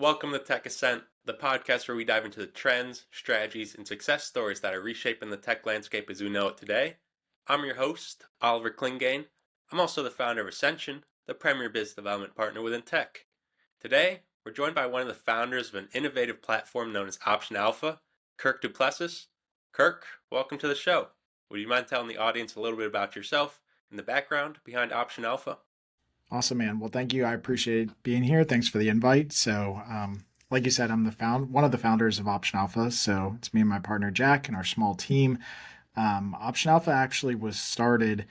Welcome to Tech Ascent, the podcast where we dive into the trends, strategies, and success stories that are reshaping the tech landscape as we know it today. I'm your host, Oliver Klingane. I'm also the founder of Ascension, the premier business development partner within tech. Today, we're joined by one of the founders of an innovative platform known as Option Alpha, Kirk Du Plessis. Kirk, welcome to the show. Would you mind telling the audience a little bit about yourself and the background behind Option Alpha? Awesome, man. Well, thank you. I appreciate being here. Thanks for the invite. Like you said, I'm one of the founders of Option Alpha. So it's me and my partner Jack and our small team. Option Alpha actually was started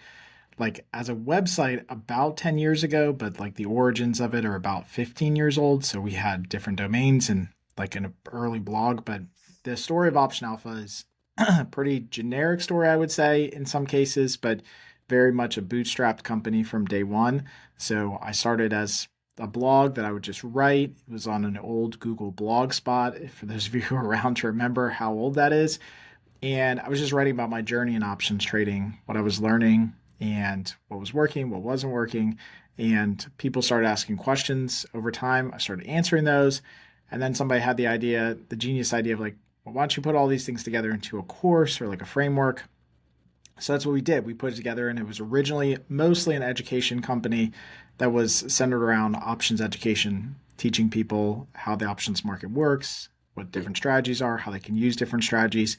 like as a website about 10 years ago, but like the origins of it are about 15 years old. So we had different domains and like an early blog. But the story of Option Alpha is a pretty generic story, I would say, in some cases, but very much a bootstrapped company from day one. So I started as a blog that I would just write. It was on an old Google blog spot, for those of you who are around to remember how old that is. And I was just writing about my journey in options trading, what I was learning and what was working, what wasn't working. And people started asking questions over time. I started answering those. And then somebody had the genius idea of like, well, why don't you put all these things together into a course or like a framework? So that's what we did. We put it together, and it was originally mostly an education company that was centered around options education, teaching people how the options market works, what different strategies are, how they can use different strategies.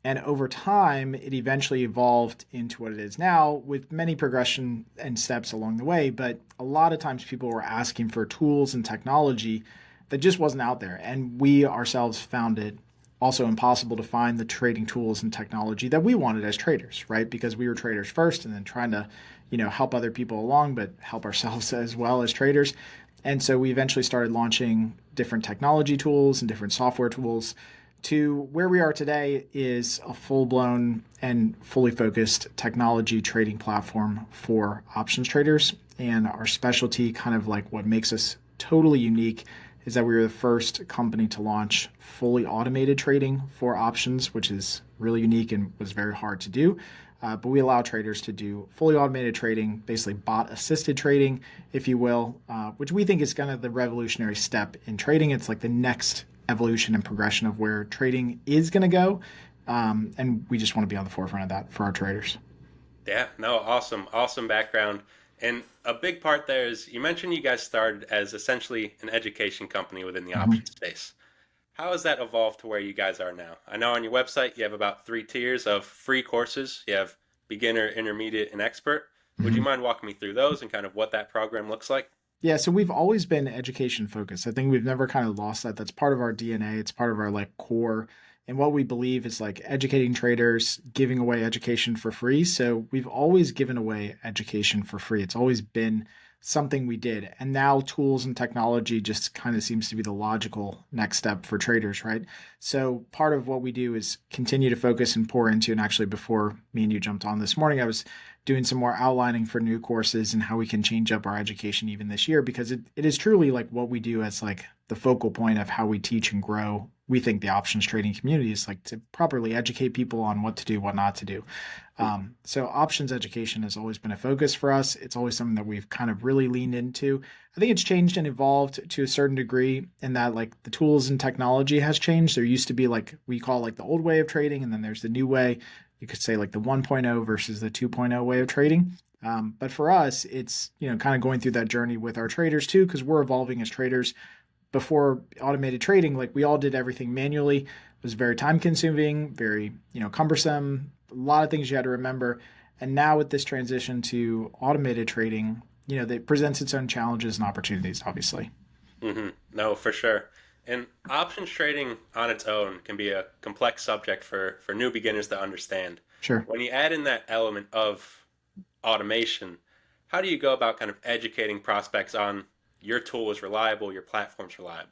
And over time, it eventually evolved into what it is now with many progression and steps along the way. But a lot of times people were asking for tools and technology that just wasn't out there. And we ourselves found it also impossible to find the trading tools and technology that we wanted as traders, right? Because we were traders first and then trying to, help other people along, but help ourselves as well as traders. And so we eventually started launching different technology tools and different software tools to where we are today is a full-blown and fully focused technology trading platform for options traders. And our specialty, kind of like what makes us totally unique, is that we were the first company to launch fully automated trading for options, which is really unique and was very hard to do. But we allow traders to do fully automated trading, basically bot-assisted trading, if you will, which we think is kind of the revolutionary step in trading. It's like the next evolution and progression of where trading is going to go. And we just want to be on the forefront of that for our traders. Yeah, no, awesome background. And a big part there is you mentioned you guys started as essentially an education company within the Mhm. option space. How has that evolved to where you guys are now? I know on your website you have about 3 tiers of free courses. You have beginner, intermediate, and expert. Would you Mhm. mind walking me through those and kind of what that program looks like? Yeah, so we've always been education focused. I think we've never kind of lost that. That's part of our DNA. It's part of our like core. And what we believe is like educating traders, giving away education for free. So we've always given away education for free. It's always been something we did. And now tools and technology just kind of seems to be the logical next step for traders, right? So part of what we do is continue to focus and pour into. And actually, before me and you jumped on this morning, I was doing some more outlining for new courses and how we can change up our education even this year, because it is truly like what we do as like the focal point of how we teach and grow. We think the options trading community is like to properly educate people on what to do, what not to do. So options education has always been a focus for us. It's always something that we've kind of really leaned into. I think it's changed and evolved to a certain degree in that like the tools and technology has changed. There used to be like we call like the old way of trading, and then there's the new way. You could say like the 1.0 versus the 2.0 way of trading. But for us, it's, kind of going through that journey with our traders too, because we're evolving as traders. Before automated trading, like we all did everything manually. It was very time consuming, very, cumbersome, a lot of things you had to remember. And now with this transition to automated trading, that presents its own challenges and opportunities, obviously. No, for sure. And options trading on its own can be a complex subject for new beginners to understand. Sure. When you add in that element of automation, how do you go about kind of educating prospects on your tool is reliable, your platform's reliable?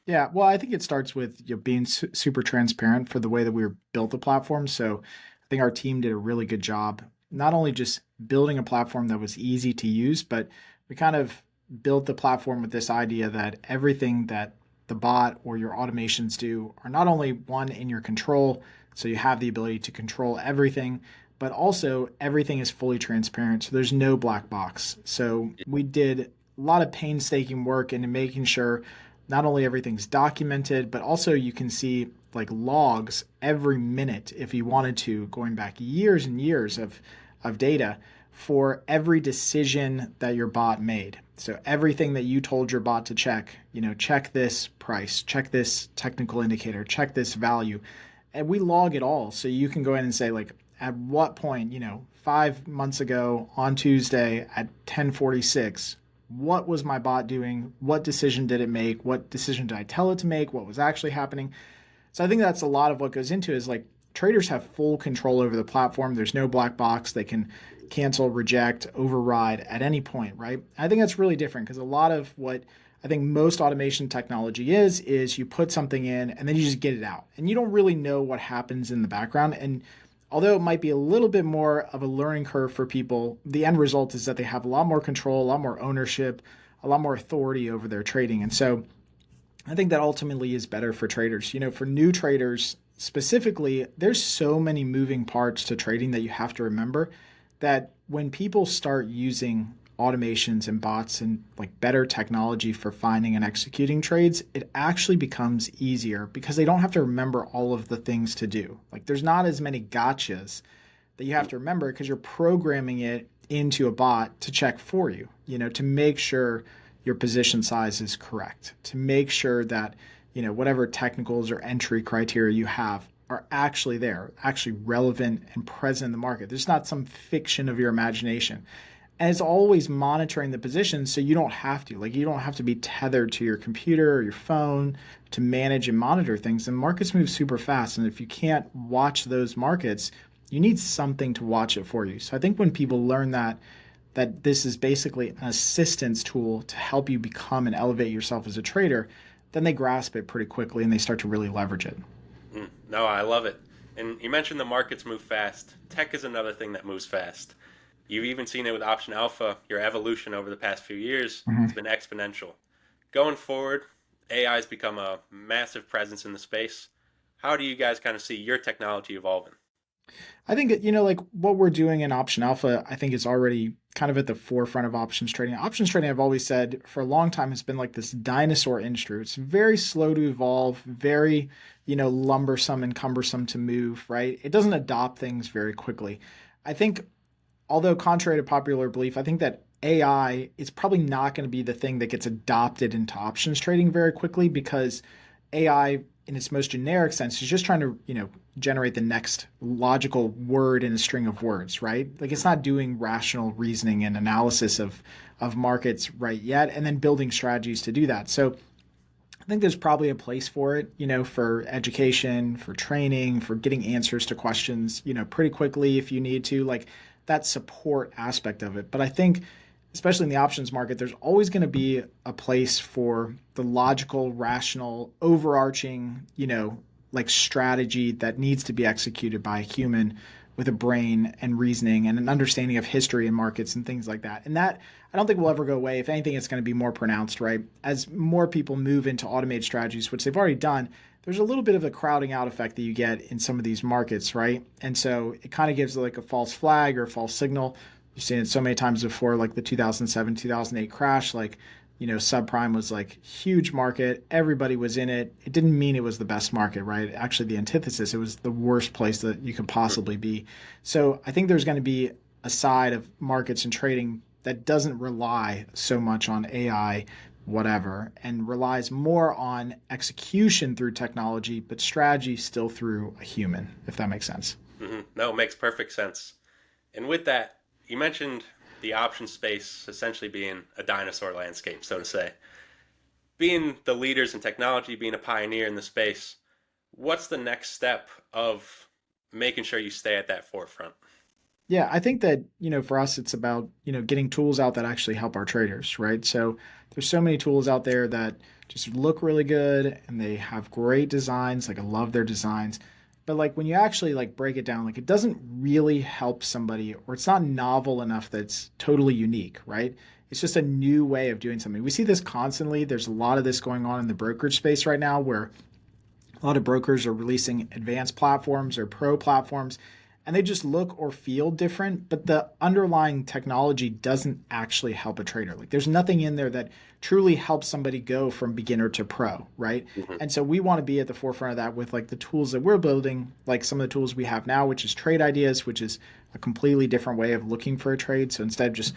Yeah, well, I think it starts with being super transparent for the way that we built the platform. So I think our team did a really good job, not only just building a platform that was easy to use, but we kind of built the platform with this idea that everything that the bot or your automations do are not only one in your control, so you have the ability to control everything, but also everything is fully transparent. So there's no black box. So we did a lot of painstaking work into making sure not only everything's documented, but also you can see like logs every minute if you wanted to, going back years and years of data for every decision that your bot made. So everything that you told your bot to check, check this price, check this technical indicator, check this value. And we log it all. So you can go in and say, like, at what point, 5 months ago on Tuesday at 10:46, what was my bot doing? What decision did it make? What decision did I tell it to make? What was actually happening? So I think that's a lot of what goes into it, is like traders have full control over the platform. There's no black box. They can cancel, reject, override at any point, right? I think that's really different, because a lot of what I think most automation technology is you put something in and then you just get it out. And you don't really know what happens in the background. And although it might be a little bit more of a learning curve for people, the end result is that they have a lot more control, a lot more ownership, a lot more authority over their trading. And so I think that ultimately is better for traders. For new traders specifically, there's so many moving parts to trading that you have to remember, that when people start using automations and bots and like better technology for finding and executing trades, it actually becomes easier because they don't have to remember all of the things to do. Like there's not as many gotchas that you have to remember, because you're programming it into a bot to check for you, to make sure your position size is correct, to make sure that, whatever technicals or entry criteria you have are actually there, actually relevant and present in the market. There's not some fiction of your imagination. And it's always monitoring the position, so you don't have to. Like, you don't have to be tethered to your computer or your phone to manage and monitor things. And markets move super fast. And if you can't watch those markets, you need something to watch it for you. So I think when people learn that this is basically an assistance tool to help you become and elevate yourself as a trader, then they grasp it pretty quickly and they start to really leverage it. No, I love it. And you mentioned the markets move fast. Tech is another thing that moves fast. You've even seen it with Option Alpha. Your evolution over the past few years has been exponential. Going forward, AI has become a massive presence in the space. How do you guys kind of see your technology evolving? I think that, like what we're doing in Option Alpha, I think is already kind of at the forefront of options trading. Options trading, I've always said for a long time, has been like this dinosaur industry. It's very slow to evolve, very, lumbersome and cumbersome to move, right? It doesn't adopt things very quickly. I think, although contrary to popular belief, I think that AI is probably not going to be the thing that gets adopted into options trading very quickly, because AI in its most generic sense is just trying to, generate the next logical word in a string of words, right? Like it's not doing rational reasoning and analysis of markets right yet, and then building strategies to do that. So I think there's probably a place for it, for education, for training, for getting answers to questions, pretty quickly if you need to, like that support aspect of it. But I think, especially in the options market, there's always going to be a place for the logical, rational, overarching, like strategy that needs to be executed by a human with a brain and reasoning and an understanding of history and markets and things like that. And that, I don't think will ever go away. If anything, it's going to be more pronounced, right? As more people move into automated strategies, which they've already done, there's a little bit of a crowding out effect that you get in some of these markets, right? And so it kind of gives like a false flag or a false signal. You've seen it so many times before, like the 2007, 2008 crash, like, subprime was like huge market. Everybody was in it. It didn't mean it was the best market, right? Actually, the antithesis, it was the worst place that you could possibly be. So I think there's going to be a side of markets and trading that doesn't rely so much on AI, whatever, and relies more on execution through technology, but strategy still through a human, if that makes sense. No, it makes perfect sense. And with that, you mentioned the option space essentially being a dinosaur landscape, so to say. Being the leaders in technology, being a pioneer in the space, what's the next step of making sure you stay at that forefront? Yeah, I think that, for us, it's about, getting tools out that actually help our traders, right? So there's so many tools out there that just look really good and they have great designs. Like I love their designs. But like when you actually like break it down, like it doesn't really help somebody, or it's not novel enough that's totally unique, right? It's just a new way of doing something. We see this constantly. There's a lot of this going on in the brokerage space right now, where a lot of brokers are releasing advanced platforms or pro platforms, and they just look or feel different, but the underlying technology doesn't actually help a trader. Like there's nothing in there that truly helps somebody go from beginner to pro, right? Mm-hmm. And so we want to be at the forefront of that with like the tools that we're building, like some of the tools we have now, which is trade ideas, which is a completely different way of looking for a trade. So instead of just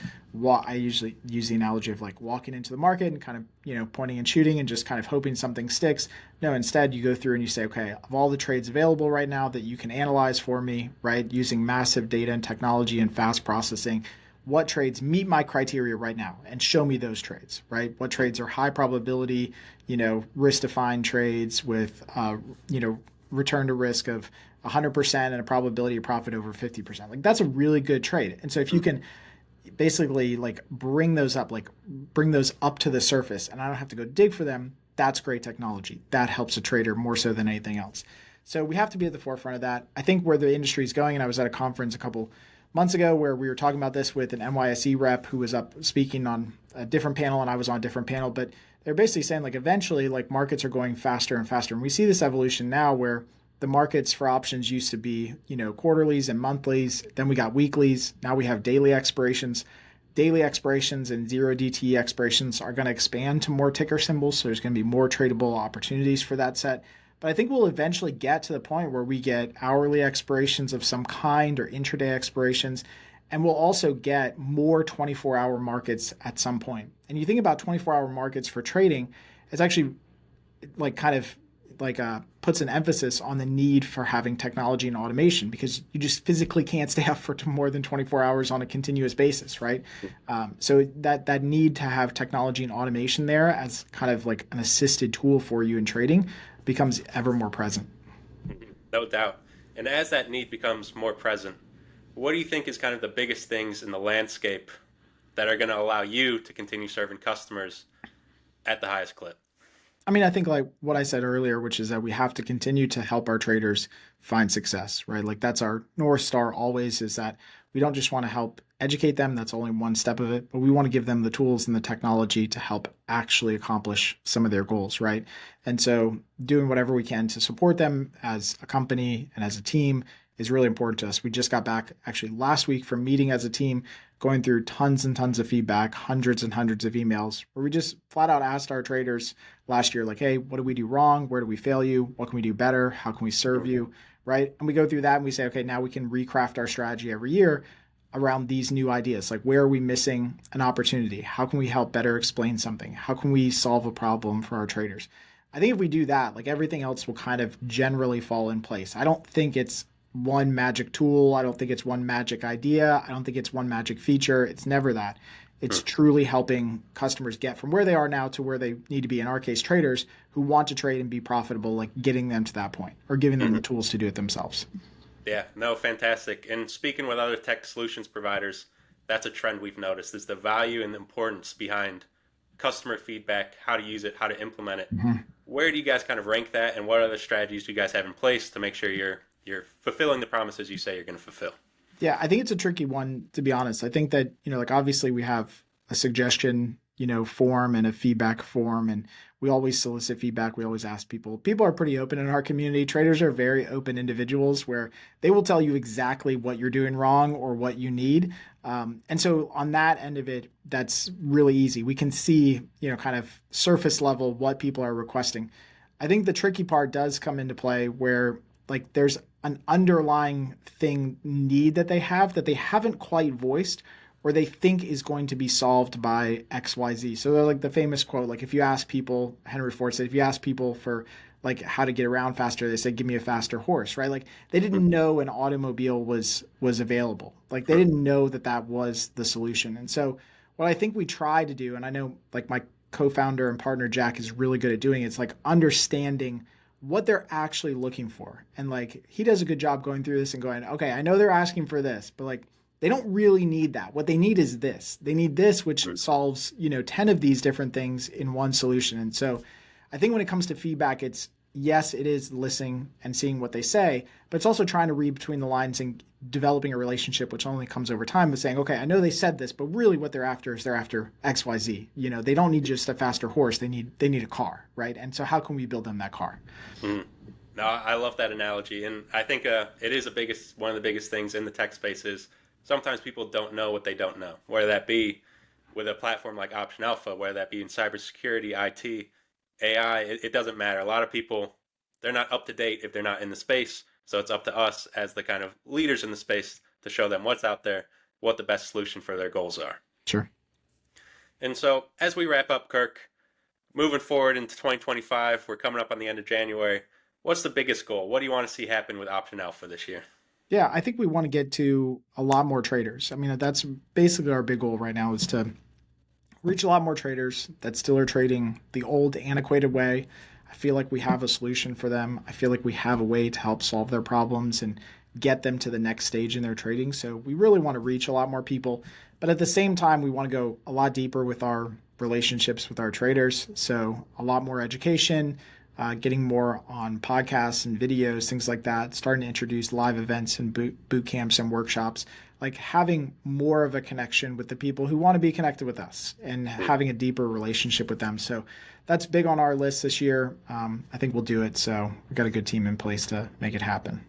I usually use the analogy of like walking into the market and kind of, pointing and shooting and just kind of hoping something sticks. No, instead you go through and you say, okay, of all the trades available right now that you can analyze for me, right, using massive data and technology and fast processing, what trades meet my criteria right now and show me those trades, right? What trades are high probability, risk-defined trades with, return to risk of 100% and a probability of profit over 50%. Like that's a really good trade. And so if you can basically like bring those up to the surface and I don't have to go dig for them, that's great technology. That helps a trader more so than anything else. So we have to be at the forefront of that. I think where the industry is going, and I was at a conference a couple months ago where we were talking about this with an NYSE rep who was up speaking on a different panel and I was on a different panel, but they're basically saying like eventually like markets are going faster and faster. And we see this evolution now where the markets for options used to be, quarterlies and monthlies. Then we got weeklies. Now we have daily expirations. Daily expirations and 0DTE expirations are going to expand to more ticker symbols. So there's going to be more tradable opportunities for that set. But I think we'll eventually get to the point where we get hourly expirations of some kind or intraday expirations. And we'll also get more 24-hour markets at some point. And you think about 24-hour markets for trading, it's actually like kind of like puts an emphasis on the need for having technology and automation because you just physically can't stay up for more than 24 hours on a continuous basis, right? So that need to have technology and automation there as kind of like an assisted tool for you in trading becomes ever more present. No doubt. And as that need becomes more present, what do you think is kind of the biggest things in the landscape that are going to allow you to continue serving customers at the highest clip? I mean, I think like what I said earlier, which is that we have to continue to help our traders find success, right? Like that's our North Star always, is that we don't just want to help educate them. That's only one step of it, but we want to give them the tools and the technology to help actually accomplish some of their goals, right? And so doing whatever we can to support them as a company and as a team is really important to us. We just got back actually last week from meeting as a team, going through tons and tons of feedback, hundreds and hundreds of emails, where we just flat out asked our traders last year, like, hey, what did we do wrong? Where did we fail you? What can we do better? How can we serve you? Right? And we go through that and we say, okay, now we can recraft our strategy every year around these new ideas. Like, where are we missing an opportunity? How can we help better explain something? How can we solve a problem for our traders? I think if we do that, like everything else will kind of generally fall in place. I don't think it's one magic tool. I don't think it's one magic idea. I don't think it's one magic feature. It's never that. It's truly helping customers get from where they are now to where they need to be. In our case, traders who want to trade and be profitable, like getting them to that point or giving them the tools to do it themselves. Yeah, no, fantastic. And speaking with other tech solutions providers, that's a trend we've noticed is the value and the importance behind customer feedback, how to use it, how to implement it. Where do you guys kind of rank that, and what other strategies do you guys have in place to make sure you're fulfilling the promises you say you're going to fulfill? Yeah, I think it's a tricky one, to be honest. I think that, like obviously we have a suggestion, form and a feedback form, and we always solicit feedback. We always ask people. People are pretty open in our community. Traders are very open individuals where they will tell you exactly what you're doing wrong or what you need. And so on that end of it, that's really easy. We can see, kind of surface level what people are requesting. I think the tricky part does come into play where like there's an underlying need that they haven't quite voiced or they think is going to be solved by XYZ. So they're like the famous quote, like if you ask people, Henry Ford said, if you ask people for like how to get around faster, they say, give me a faster horse, right? Like they didn't know an automobile was available. Like they didn't know that was the solution. And so what I think we try to do, and I know like my co-founder and partner, Jack, is really good at doing it, it's like understanding what they're actually looking for. And like, he does a good job going through this and going, okay, I know they're asking for this, but like, they don't really need that. What they need is this. They need this, which solves, 10 of these different things in one solution. And so I think when it comes to feedback, it's yes, it is listening and seeing what they say, but it's also trying to read between the lines and developing a relationship, which only comes over time, with saying, okay, I know they said this, but really what they're after is they're after XYZ. They don't need just a faster horse. They need a car, right? And so how can we build them that car? No, I love that analogy, and I think it is one of the biggest things in the tech space is sometimes people don't know what they don't know, whether that be with a platform like Option Alpha, whether that be in cybersecurity, IT, AI. It doesn't matter. A lot of people they're not up to date if they're not in the space, so it's up to us as the kind of leaders in the space to show them what's out there, what the best solution for their goals are. Sure. And so, as we wrap up, Kirk, moving forward into 2025, we're coming up on the end of January. What's the biggest goal? What do you want to see happen with Option Alpha this year? Yeah, I think we want to get to a lot more traders. I mean, that's basically our big goal right now is to reach a lot more traders that still are trading the old antiquated way. I feel like we have a solution for them. I feel like we have a way to help solve their problems and get them to the next stage in their trading. So we really want to reach a lot more people. But at the same time, we want to go a lot deeper with our relationships with our traders. So a lot more education, getting more on podcasts and videos, things like that, starting to introduce live events and boot camps and workshops, like having more of a connection with the people who want to be connected with us and having a deeper relationship with them. So that's big on our list this year. I think we'll do it. So we've got a good team in place to make it happen.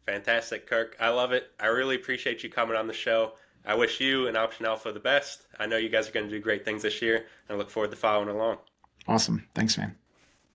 Fantastic, Kirk. I love it. I really appreciate you coming on the show. I wish you and Option Alpha the best. I know you guys are going to do great things this year, and I look forward to following along. Awesome. Thanks, man.